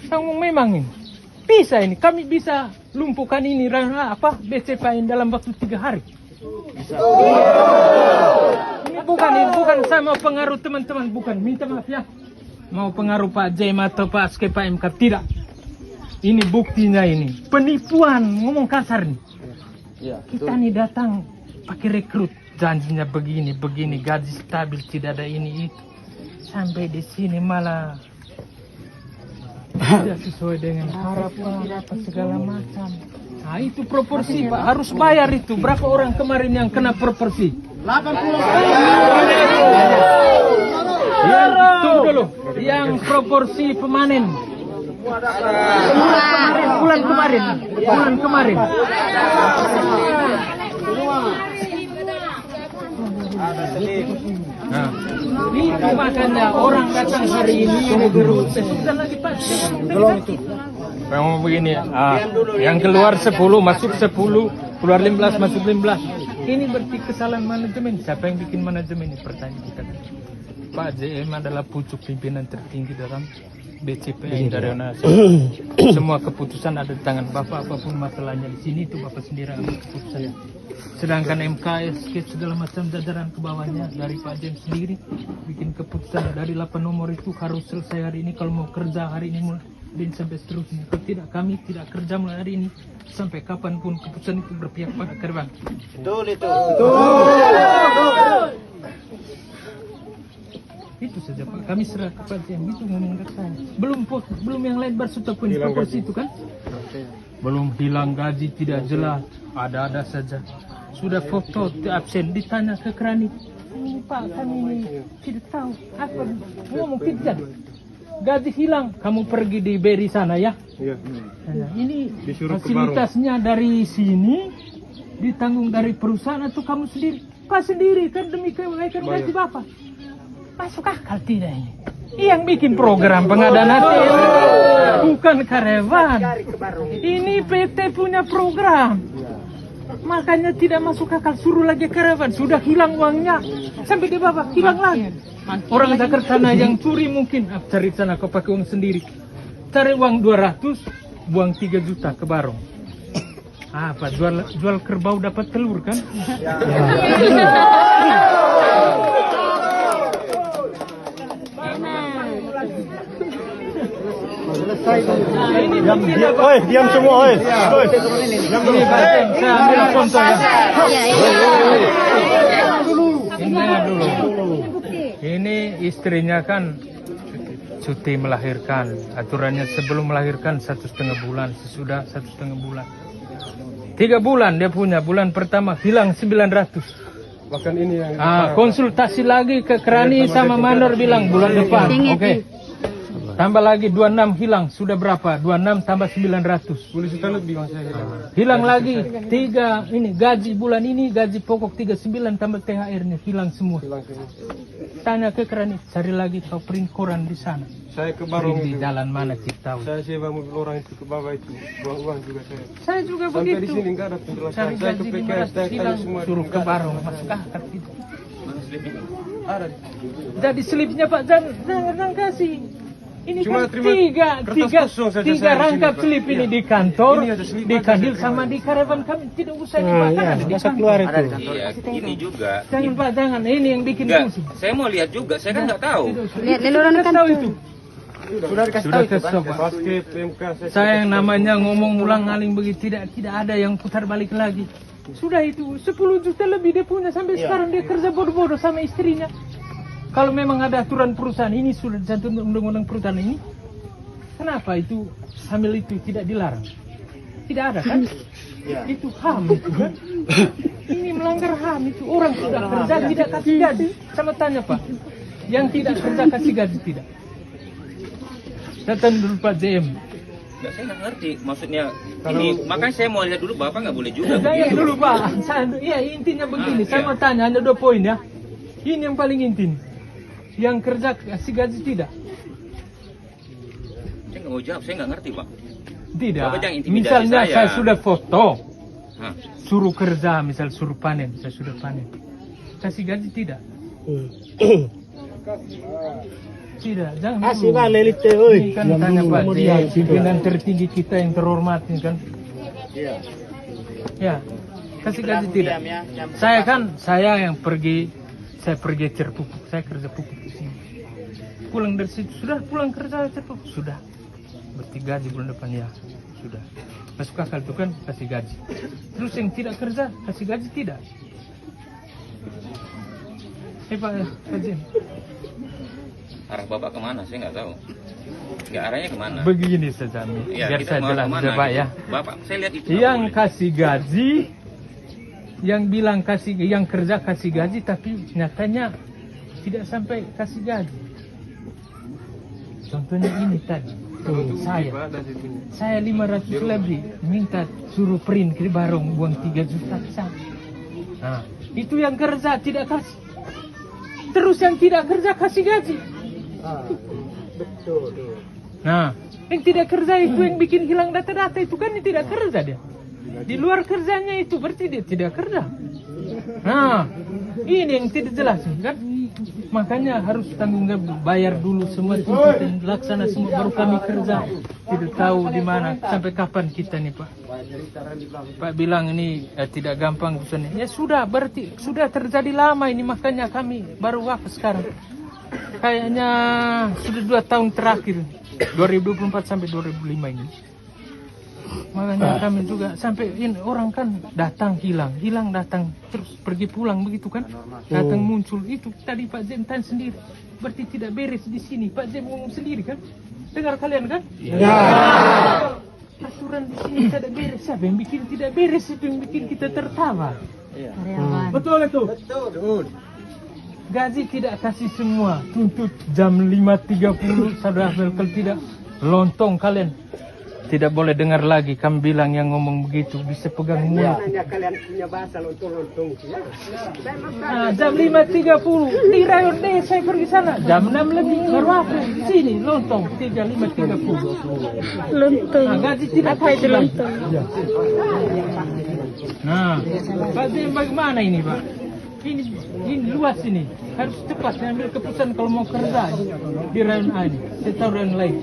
Tanggung memang ini. Bisa ini, kami bisa lumpuhkan ini BCPM dalam waktu 3 hari. Bisa. Ini bukan saya mau pengaruh teman-teman, bukan. Minta maaf ya. Mau pengaruh Pak Jem atau Pak Aske Pak MK, tidak. Ini buktinya ini. Penipuan, ngomong kasar nih. Kita nih datang pakai rekrut. Janjinya begini, gaji stabil, tidak ada ini itu. Sampai di sini malah tidak sesuai dengan harapan, apa segala macam. Nah itu proporsi Pak, harus bayar itu. Berapa orang kemarin yang kena proporsi? 80. Tunggu dulu, yang proporsi pemanen. Bulan kemarin. Nah, itu makanya orang datang hari ini sudah lagi Pak. Belum itu. Memang begini, yang keluar 10, masuk 10, keluar 15, masuk 15. Ini berarti kesalahan manajemen. Siapa yang bikin manajemen ini? Pertanyaan kita. Pak JM adalah pucuk pimpinan tertinggi dalam BCPM dari nasional. Semua keputusan ada di tangan Bapak, apapun masalahnya di sini itu Bapak sendiri ambil keputusannya. Sedangkan MKS segala macam jajaran ke bawahnya dari Pak Jem sendiri bikin keputusan dari 8 nomor itu harus selesai hari ini, kalau mau kerja hari ini mulai dan sampai seterusnya. Kalau tidak, kami tidak kerja mulai hari ini sampai kapanpun keputusan itu berpihak pada korban. Betul itu. Itu saja Pak, kami serah kepada yang itu ngomong ke saya. Belum yang lain bersuta pun proporsi itu kan? Belum hilang gaji tidak jelas, ada saja. Sudah foto absen, ditanya ke Kerani. Ini Pak, kami ini tidak tahu apa ngomong tidak. Gaji hilang, kamu pergi di BRI sana ya. Nah, ini fasilitasnya dari sini ditanggung dari perusahaan atau kamu sendiri? Pak sendiri kan demi kebaikan gaji Bapak. Masuk akal tidak ini? Yang bikin program pengadaan ATM bukan karyawan. Ini PT punya program. Makanya tidak masuk akal, suruh lagi karyawan. Sudah hilang uangnya, sampai di Bapak hilang lagi. Orang Jakarta yang curi mungkin cari sana kau pakai uang sendiri. Cari uang 200, buang 3 juta ke Barong. Apa jual kerbau dapat telur kan? Diam semua, Ini saya ambil contoh ya. Ini istrinya kan cuti melahirkan. Aturannya sebelum melahirkan 1,5 bulan, sesudah 1,5 bulan. 3 bulan dia punya. Bulan pertama hilang 900. Bahkan ini yang konsultasi lagi ke Kerani sama Manor bilang bulan depan. Oke. Tambah lagi 26 hilang, sudah berapa? 26 tambah 900. Hilang lagi 3 ini gaji bulan ini, gaji pokok 39 tambah THR-nya hilang semua. Tanya ke Kerani, cari lagi kau print koran di sana. Saya ke Barong di jalan mana kita tahu. Saya sewa mobil orang itu ke bawah itu, buang uang juga saya. Saya juga sampai begitu. Di sini enggak ada penjelasan. Cari Saya ke PKS, saya tanya semua. Suruh ke Barong, masuk akal itu. Ada. Jadi slipnya Pak jangan kasih. Ini cuma kan tiga rangkap slip ini di kantor, di Kadil sama di karyawan kami, tidak usah dibakar. Bisa keluar itu. Iya, ini juga. Jangan Pak, jangan. Ini yang bikin pusing. Saya mau lihat juga, saya kan nggak tahu. Lihat leluhur kantor itu. Sudah dikasih tahu Pak. Saya yang namanya ngomong ulang ngaling begitu tidak ada yang putar balik lagi. Sudah itu 10 juta lebih dia punya sampai sekarang dia kerja bodoh-bodoh sama istrinya. Kalau memang ada aturan perusahaan ini sudah dicantum undang-undang perusahaan ini, kenapa itu hamil itu tidak dilarang? Tidak ada kan? Itu HAM itu kan? Ini melanggar HAM itu. Orang sudah kerja tidak kasih gaji. Sama tanya Pak, yang tidak kerja kasih gaji tidak? Datang dulu Pak JM. Nggak, saya nggak ngerti maksudnya ini, makanya saya mau lihat dulu. Bapak nggak boleh juga Saya dulu Pak, iya intinya begini, saya mau tanya ada 2 poin ya. Ini yang paling inti. Yang kerja kasih gaji tidak? Saya nggak mau jawab, saya nggak ngerti Pak. Tidak. Bapak jangan intimidasi Misalnya saya sudah foto, Hah? suruh kerja, misal suruh panen, saya sudah panen. Kasih gaji tidak? Tidak, jangan Kasih dulu. balik lite, oi. Ini kan tanya Pak Jen, pimpinan tertinggi kita yang terhormat ini kan. Ya, kasih gaji tidak. Saya yang pergi, saya pergi cerpupuk, saya kerja pupuk di sini. Pulang dari situ sudah pulang kerja cerpupuk sudah. Berarti gaji bulan depan ya sudah. Masuk akal itu kan kasih gaji. Terus yang tidak kerja kasih gaji tidak. Pak Jen. Arah Bapak kemana? Saya nggak tahu. Nggak arahnya kemana? Begini saja nih, Ya, biar kita saya mau jelas kemana coba gitu. ya. Bapak, saya lihat itu. Yang nggak boleh. kasih gaji, yang bilang kasih, yang kerja kasih gaji, tapi nyatanya tidak sampai kasih gaji. Contohnya ini tadi, saya 500 lebih minta suruh print ke barong buang 3 juta ke sana. Nah, itu yang kerja tidak kasih. Terus yang tidak kerja kasih gaji. Nah, yang tidak kerja itu yang bikin hilang data-data itu kan yang tidak kerja dia. Di luar kerjanya itu berarti dia tidak kerja. Nah, ini yang tidak jelas kan. Makanya harus tanggung jawab, bayar dulu semua tuntutan, laksana semua baru kami kerja. Tidak tahu di mana sampai kapan kita nih Pak. Pak bilang ini tidak gampang urusannya. Ya sudah, berarti sudah terjadi lama ini, makanya kami baru wafat sekarang. Kayaknya sudah 2 tahun terakhir, 2024 sampai 2005 ini. Makanya kami juga sampai ini orang kan datang hilang datang terus pergi pulang begitu kan, datang muncul itu tadi Pak Jem tanya sendiri, berarti tidak beres di sini. Pak Jem ngomong sendiri kan, dengar kalian kan? Ya. Aturan di sini tidak beres, siapa yang bikin tidak beres, itu yang bikin kita tertawa. Betul itu. Betul. Gaji tidak kasih semua, tuntut jam 5.30 saudara, kalau tidak lontong kalian. Tidak boleh dengar lagi kami bilang yang ngomong begitu, bisa pegang mulut. Kalian punya bahasa lontong-lontong. Nah, jam 5.30 di rayon D saya pergi sana, jam 6 lebih baru apa? Sini lontong 5.30. Lontong. Nah, gaji tidak Apa itu kasih. lontong? Nah, Pak Jem bagaimana ini Pak? Ini luas ini, harus cepat ambil keputusan kalau mau kerja di rayon A ini. Saya tahu rayon lain.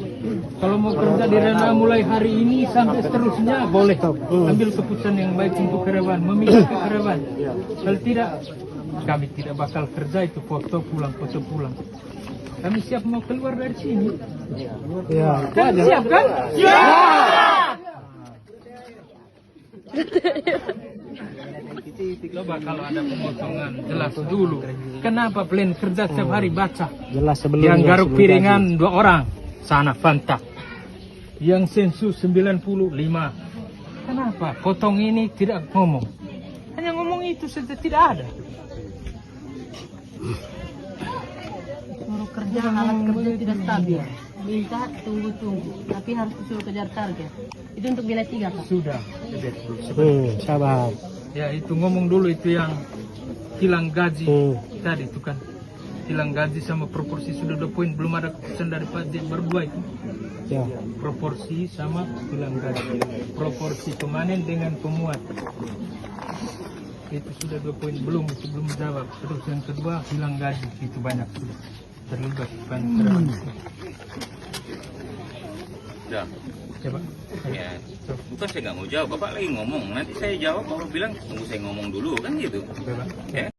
Kalau mau kerja di rayon A mulai hari ini sampai seterusnya boleh ambil keputusan yang baik untuk karyawan, memilih ke karyawan. Kalau tidak, kami tidak bakal kerja itu foto pulang. Kami siap mau keluar dari sini. Ya. Kan siap kan? Siap. Coba kalau ada pemotongan jelas dulu. Kenapa plan kerja setiap hari baca? Jelas sebelum Yang garuk piringan 2 orang, sana Fanta. Yang sensus 95. Kenapa potong ini tidak ngomong? Hanya ngomong itu saja, tidak ada. Suruh kerja, alat kerja tidak stabil. Minta tunggu, tapi harus disuruh kejar target. Itu untuk nilai 3 Pak. Sudah. Sabar. Ya itu ngomong dulu itu yang hilang gaji tadi itu kan. Hilang gaji sama proporsi sudah 2 poin, belum ada keputusan dari Pak Jen berdua itu. Ya. Proporsi sama hilang gaji. Proporsi pemanen dengan pemuat. Itu sudah 2 poin, belum jawab. Terus yang kedua hilang gaji, itu banyak sudah terlibat karyawan. Udah. Coba. Ya, bukan saya nggak mau jawab. Bapak lagi ngomong. Nanti saya jawab. Bapak bilang tunggu saya ngomong dulu kan gitu. Coba. Ya.